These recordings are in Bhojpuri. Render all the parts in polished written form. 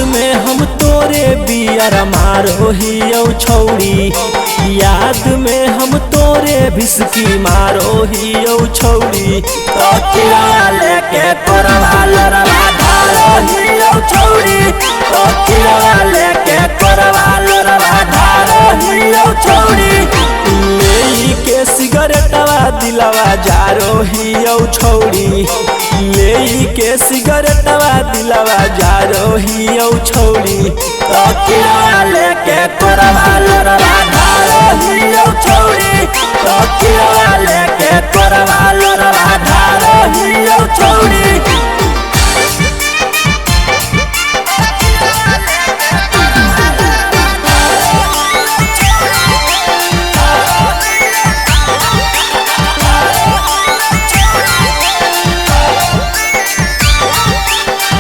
में हम तोरे बियर मारो हियो छौड़ी, याद में हम तोरे भिसकी मारो हियो छौड़ी। तकिया लेके कोरवा लोरवा धारो हियो छौड़ी, तकिया लेके कोरवा लोरवा धारो हियो छौड़ी। ले के सिगरेटवा दिलवा जारो हियो छौड़ी, ले के सिगरेटवा दिलवा जारो हियो छौड़ी। तकिया लेके कोरवा लोरवा धारो हियो छौड़ी, तकिया लेके कोरवा लोरवा धारो हियो छौड़ी।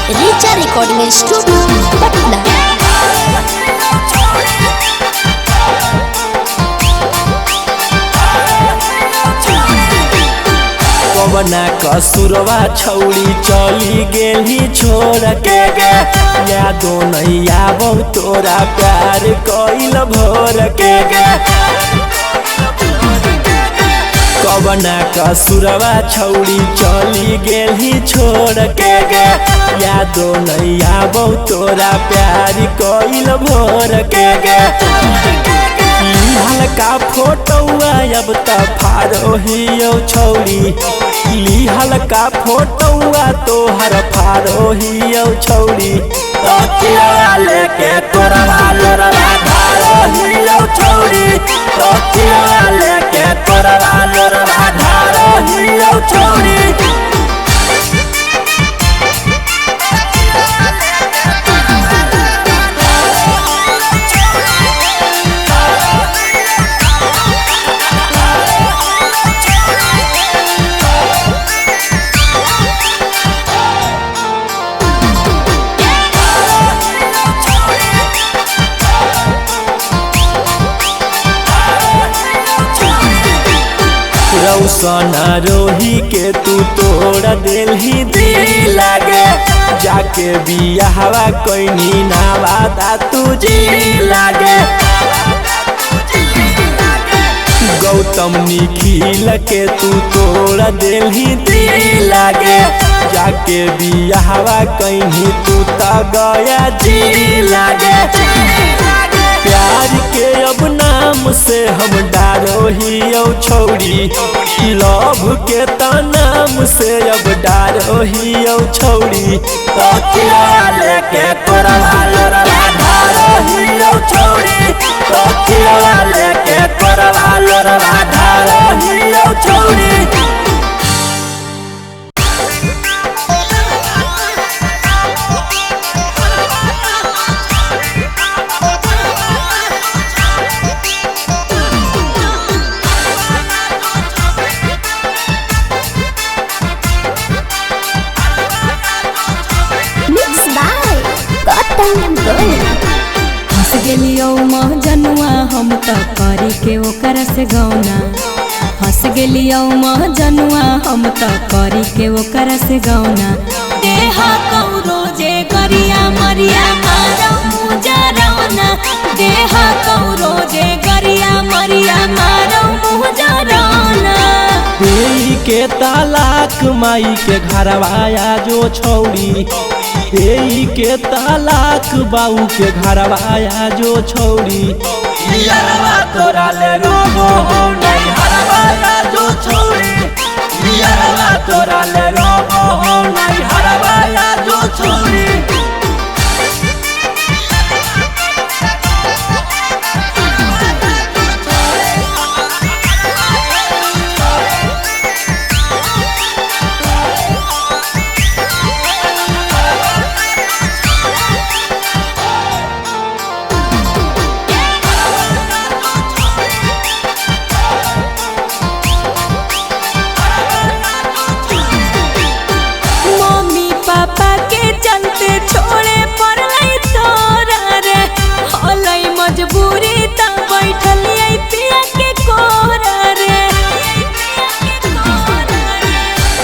Richa recording studio Patna. कवना कसुरवा छौड़ी चली गेली छोड़ के गे, यादो नहीं आवो तोरा प्यार कइल भोर के गे। कवना कसुरवा छौड़ी चली गेली छोड़ के गे, यादो नहीं आवो तोरा प्यार कइल भोर के गे। हल्का फोटोआ अब त फारो हियो छौड़ी, ली हल्का फोटोआ तोहर फारो हियो छौड़ी। तकिया लेके कोरवा लोरवा धारो हियो छौड़ी, तकिया लेके कोरवा लोरवा धारो हियो छौड़ी। रौसना रोही के तू तोड़ दिलही दिल लागे, जाके बियाहवा कोइनी ना वादा तुझे लागे। गौतम निखिल के तू तोड़ दिलही दिल लागे, जाके बियाहवा कहीं तू त गया जी लागे। प्यार के अब नाम से हम डारो हियो छौड़ी, लव के त नाम से अब डारो हियो छौड़ी। तकिया लेके कोरवा लोरवा धारो हियो छौड़ी, तकिया लेके कोरवा लोरवा धारो हियो छौड़ी। हंस गेलियो महजनुआ हम त करी के ओकर से गौना, हंस गेलियो महजनुआ हम त करी के ओकर से गौना। देहा कौरो जे गरिया मरिया मारो मुजरौना, देहा कौरो जे गरिया मरिया मारो मुजरौना। देई के तालाक माई के घरवाया जो छौड़ी, देई के तालाक बाऊ के घरवाया जो छौड़ी। यारवा तोरा ले रोबो हो नहीं हरवाया जो छौड़ी, यारवा तोरा ले रोबो हो नहीं हरवाया जो छौड़ी।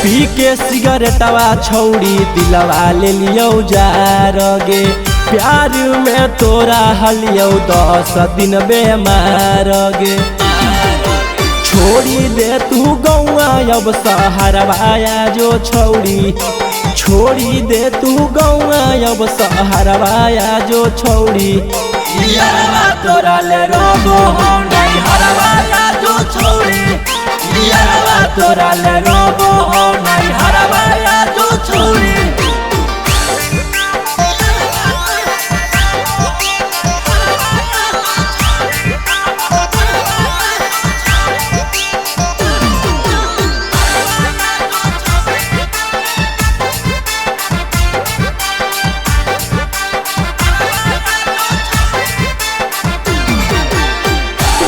पी के सिगरेटवा छौड़ी दिलवा ले लियो जारगे, प्यार में तोरा हलियो 10 दिन बेमार गे। छोड़ी दे तू गौआ अब सहरवाया जो छौड़ी, छोड़ी दे तू गौआ अब सहरवाया जो छौड़ी। यारवा तोरा ले रोबो हो नहीं हरवाया जो छौड़ी, यारवा तोरा ले रोबो हो नहीं हरवाया जो छौड़ी।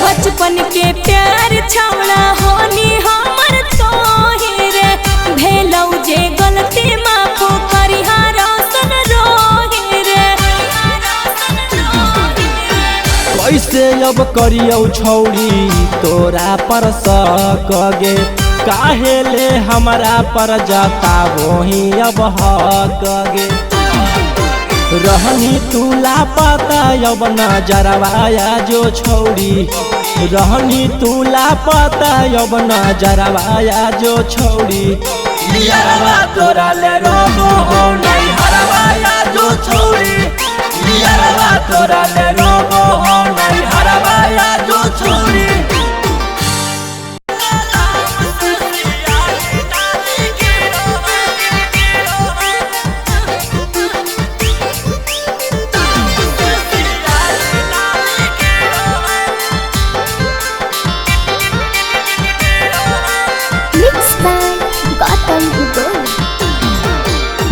बचपन के प्यार छावड़ा होनी हमर तोही रे, भेलौ जे गलती माफ करिहा रोशन रोही रे। कैसे अब करियो छौड़ी तोरा पर शक गे, काहे ले हमरा पर जाता वही अब हक गे। रहनी तू लापता अब नजरवाया जो छौड़ी, रहनी तू लापता अब नजरवाया जो छौड़ी। यारवा तोरा ले रोबो हो नहीं हरवाया जो छौड़ी, यारवा तोरा ले रोबो हो नहीं हरवाया जो छौड़ी।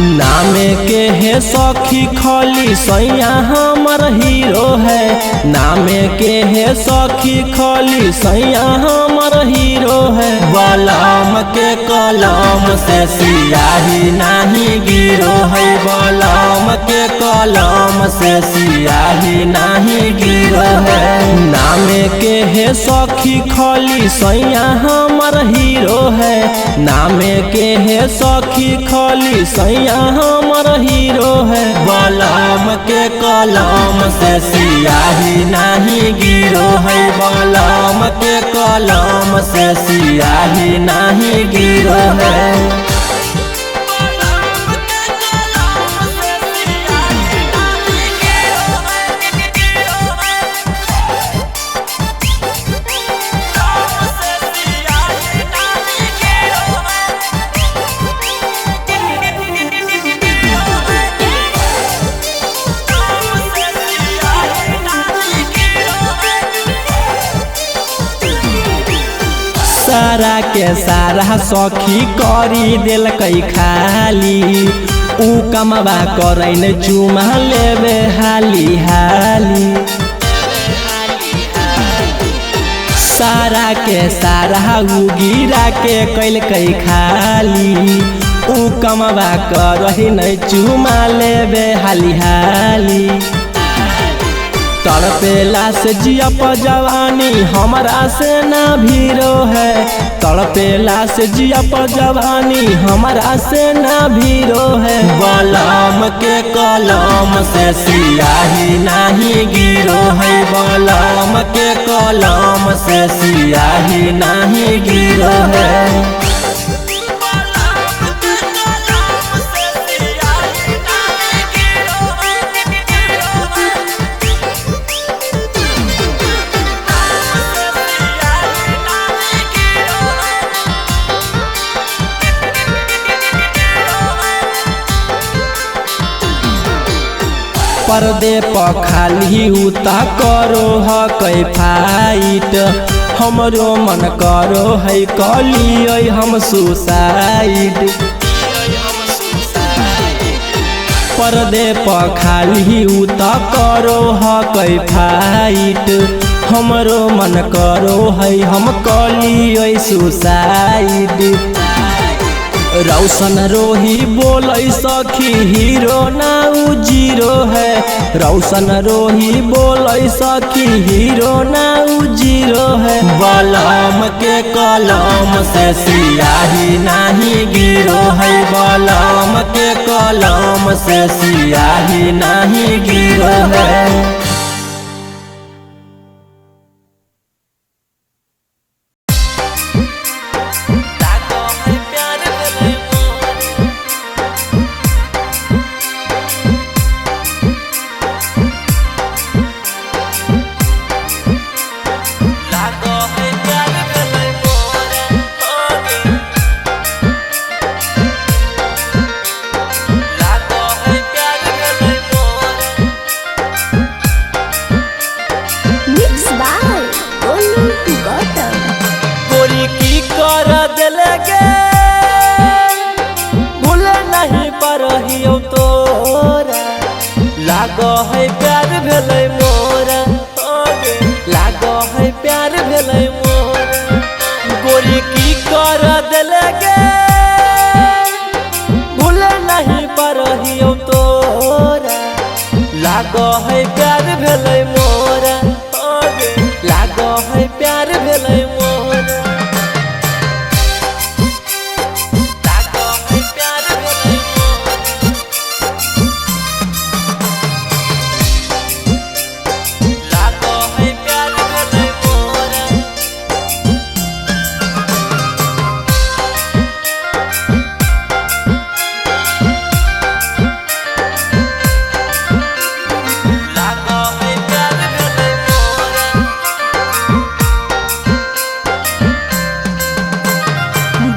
नामे के है सखी खली सैया हमर हीरो है, नामे के है सखी खली सैया हमर हीरो है। बलम के कलम से सियाही नहीं गिरो है, बलम के कलम से सियाही नहीं गिरो है। नामे के है सखी खली सैया हमर हीरो है, नामे के है सखी खली सैया हमर हीरो है। बलम के कलम से सियाही नहीं गिरो है, बलम के कलम से सियाही नहीं गिरो है। सारा के सारा सखी करी दिल कई खाली, ऊ कमवा करे न चुमा लेवे हाली हाली। सारा के सारा ऊ गिरा के कैल कई खाली, ऊ कमवा करे न चुमा लेवे हाली हाली। तड़पेला से जिया पर जवानी हमरा से ना भीरो है, तड़पेला से जिया पर जवानी हमरा से ना भीरो है। बलम के कलम से सियाही नहीं गिरो है, बलम के कलम से सियाही नहीं गिरो है। पर्दे पर खाली उता करो है कई फाइट, हमरो मन करो है कलियो हम सुसाइड। पर्दे पर खाली उता करो है कई फाइट, हमरो मन करो है हम कलियो सुसाइड। रौशन रोही बोलै सखी हीरो ना उ जीरो है। रौशन रोही बोलै सखी हीरो ना उ जीरो है। बलम के कलम से सियाही नहीं गिरो है। बलम के कलम से सियाही नहीं गिरो है। लागो है प्यार भेलै मोरा, लागो है प्यार भेलै मोरा। गोरी की कर देले गे भूले नहीं परहियो तोरा। लागो है प्यार भेलै मोरा, लागो है प्यार भेलै मोरा।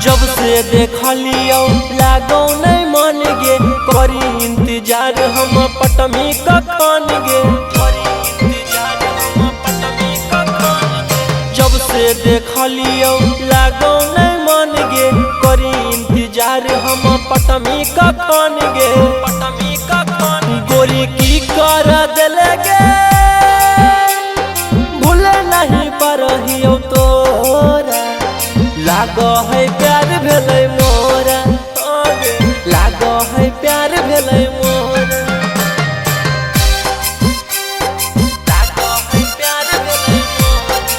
जब से देखलियो लागो नहीं मन गे, करी इंतजार हम पटमी कखन गे, करी इंतजार हम पटमी कखन गे। जब से देखलियो लागो नहीं मन गे, करी इंतजार हम पटमी कखन गे, पटमी कखन। गोरी की कर देले गे भूले नहीं परहियो तोरा। लागो है प्यार भेलै मोरा, लागो है प्यार भेलै मोरा। लागो है प्यार भेलै मोरा,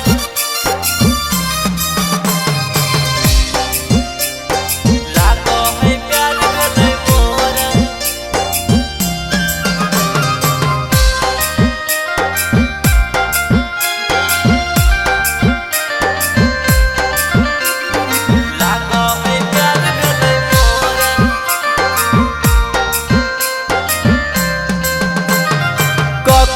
लागो है प्यार भेलै मोरा।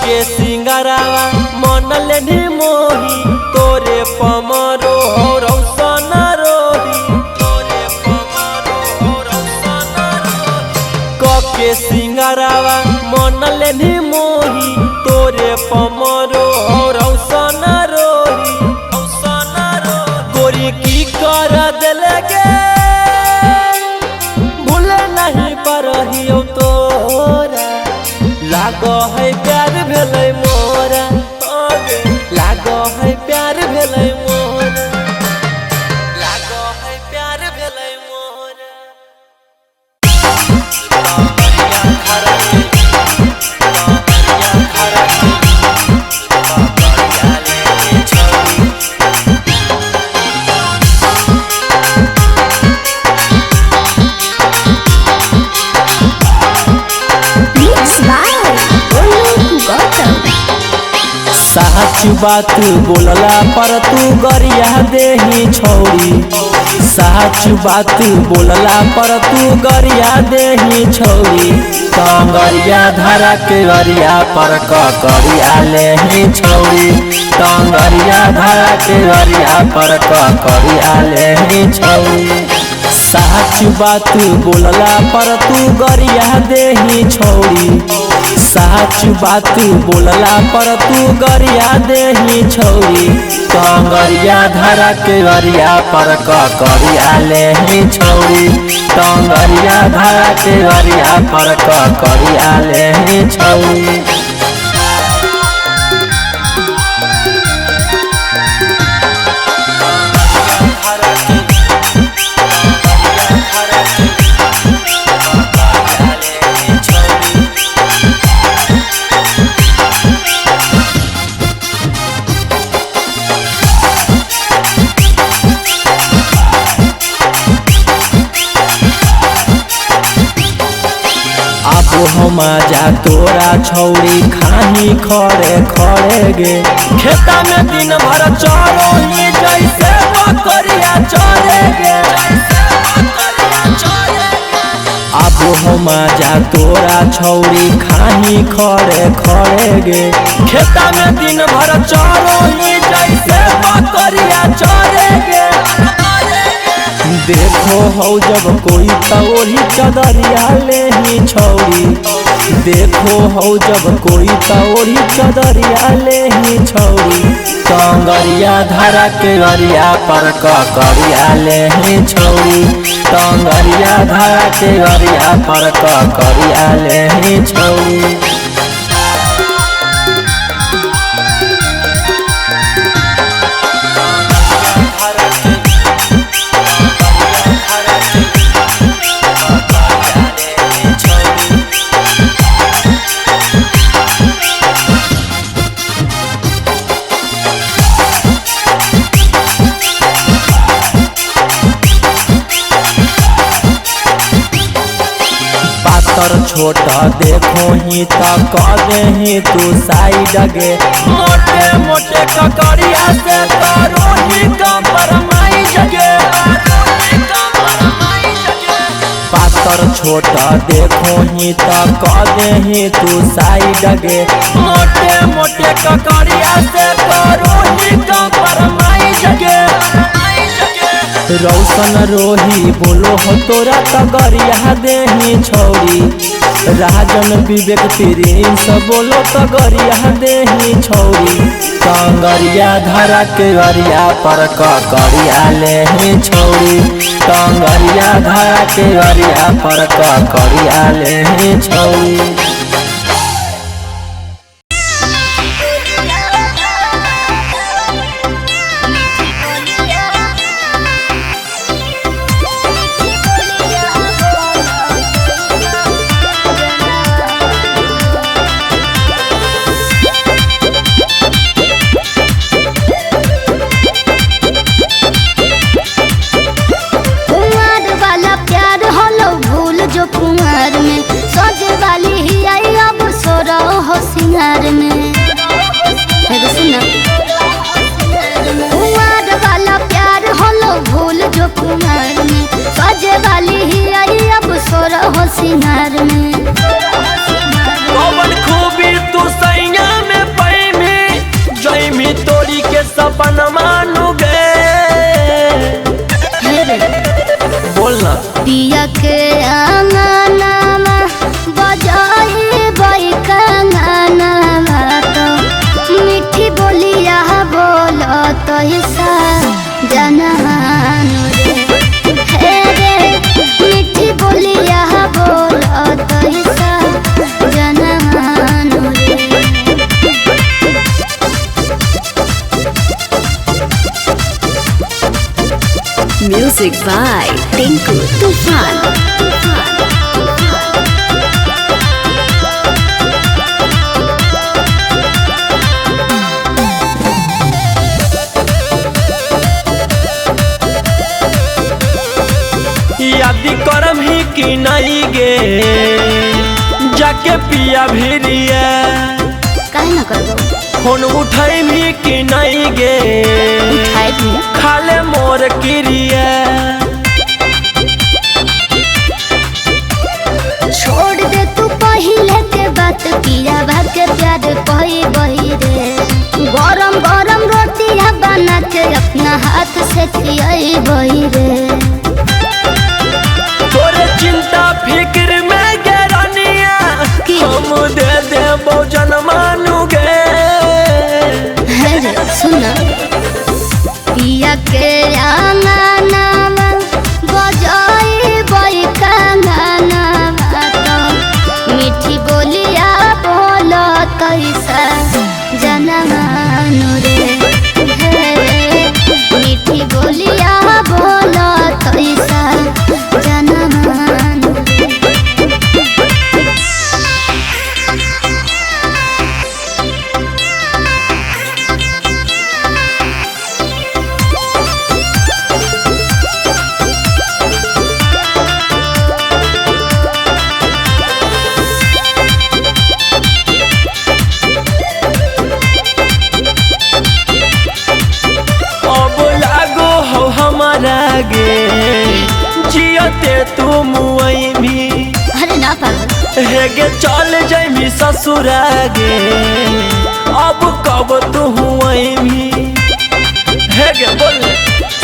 के सिंगरावा मन लेनी मोही, तोरे पमरो रौशन रोही, तोरे पमरो रौशन रोही। के सिंगरावा मन लेनी मोही, तोरे पमरो रौशन रोही, रौशन रोही। गोरी की कर देले गे भूले नहीं परहियो तोरा। लागो है प्यार भेलै मोरा, लागो है प्यार भेलै मोरा, लागो है प्यार भेलै मोरा। सच बात बोलला पर तू गरिया देही छौरी। सच बात बोलला पर तू गरिया देही छौरी। टंगरिया धरा के गरिया पर करिया लेही छौरी। टंगरिया धरा के गरिया पर करिया लेही छौरी। सच बात बोलला पर तू गरिया देही छौरी। सच बात बोलला पर तू गरिया देही छौरी। टंगरिया धरा के गरिया पर करिया लेही छौरी। टंगरिया धरा के गरिया पर करिया लेही छौरी। हम जा तोरा छौरी खाही खड़े खड़े गे। खेता में दिन भर चरो ही जैसे बकरिया चरे गे। अब हम जा तोरा छौरी खाही खड़े खड़े गे। खेता में दिन भर चरो ही जैसे बकरिया चरे गे। देखो हो जब कोई तोरी चदरिया ले ही छौरी। देखो हो जब कोई तोरी चदरिया ले ही छौरी। टंगरिया धरा के गरिया पर करिया ले ही छौरी। टंगरिया धरा के गरिया पर करिया ले ही छौरी। छोटा देखो ही तो कदे ही तू साइड गे। मोटे मोटे ककड़िया से करो ही कम्प्रोमाई जगे। पातर छोटा देखो ही तो कदे ही तू साइड गे। मोटे मोटे ककड़िया से करो ही कम्प्रोमाई जगे। रौशन रोही बोलो हो तोरा तगरिया दे ही छौरी। राजन विवेक प्रिंस बोलो तगरिया दे ही छौरी। टंगरिया धरा के गरिया पर करिया ले ही छौरी। टंगरिया धरा के गरिया पर करिया ले ही छौरी। सिंगार में सुना कुमार वाला प्यार होलो भूल जो कुमार में। सजे वाली ही आई अब सोर हो सिंगार में। कौन खूबी तू सैया में पैमी जैमी तोरी के सपन मानू गे। बोलना पिया के आंगना बजाई बाई कंगना तो मीठी बोलिया बोलो तो ऐसा जनानो रे। रे मीठी बोलिया बोलो तो ऐसा जनानो रे। म्यूजिक बाय टिंकू तूफान। यादी करम ही कि नहीं गे जाके पिया भिरिया। काहे ना करबो फोन उठाई भी कि नहीं गे उठाए भी खाले मोर किरिया। छोड़ दे तू पहिले के बात पिया भाग के प्यार कही बही रे। गरम गरम रोटियां बना के अपना हाथ से खियाई बही रे। तोरे चिंता फिक्र में गरनिया हम दे दे बहुजन मानू गे। सुना पिया के आंगना बजाई बई कंगना तो मीठी बोलिया बोलो कैसा जनमानु रे। मीठी बोलिया बोलो गे चल जैमी ससुरा गे अब कब तू हुई है गे बोल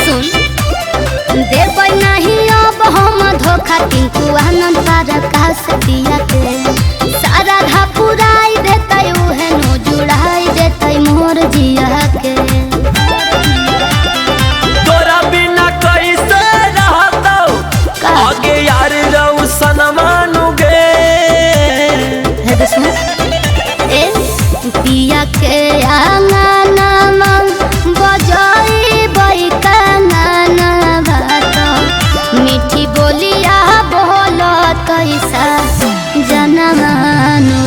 सुन देव नहीं अब हम धोखा टिंकू आनंद पार कास दिया के सारा घापुराई देते उहे नो जुड़ाई देते मोर जिया के तोरा बिना कैसे रहतौ आगे यार रहू सनमानु गे है दुश्मन ए पिया के आंगना बजाई बई कांगना भात मीठी बोलिया बोल तैसा जनमानु